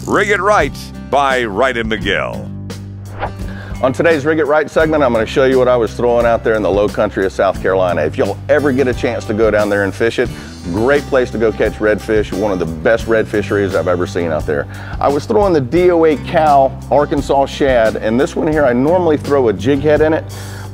Rig It Right by Wright and McGill. On today's Rig It Right segment, I'm going to show you what I was throwing out there in the low country of South Carolina. If you'll ever get a chance to go down there and fish it, great place to go catch redfish, one of the best red fisheries I've ever seen out there. I was throwing the DO8 Cal Arkansas shad, and this one here I normally throw a jig head in it,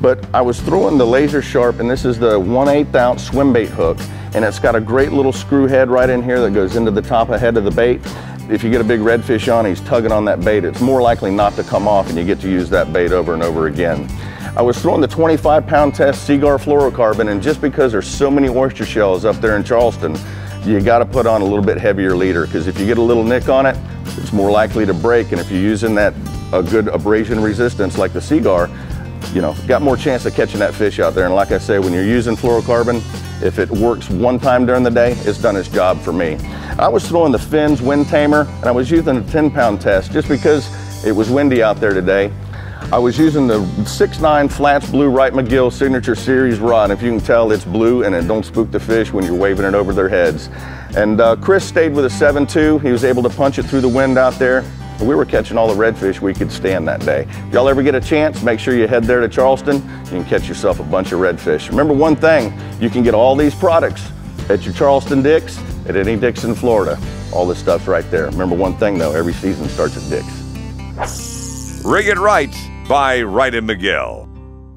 but I was throwing the laser sharp, and this is the 1/8 ounce swim bait hook, and it's got a great little screw head right in here that goes into the top of head of the bait. If you get a big redfish on, he's tugging on that bait, it's more likely not to come off and you get to use that bait over and over again. I was throwing the 25-pound test Seaguar fluorocarbon, and just because there's so many oyster shells up there in Charleston, you got to put on a little bit heavier leader, because if you get a little nick on it, it's more likely to break, and if you're using a good abrasion resistance like the Seaguar, got more chance of catching that fish out there. And like I say, when you're using fluorocarbon, if it works one time during the day, it's done its job for me. I was throwing the Finn's Wind Tamer, and I was using a 10-pound test just because it was windy out there today. I was using the 6'9" Flats Blue Wright McGill Signature Series rod. If you can tell, it's blue and it don't spook the fish when you're waving it over their heads. And Chris stayed with a 7.2. He was able to punch it through the wind out there. We were catching all the redfish we could stand that day. If y'all ever get a chance, make sure you head there to Charleston. You can catch yourself a bunch of redfish. Remember one thing, you can get all these products at your Charleston Dick's, at any Dick's in Florida. All this stuff's right there. Remember one thing though, every season starts at Dick's. Rig It Right by Wright and McGill.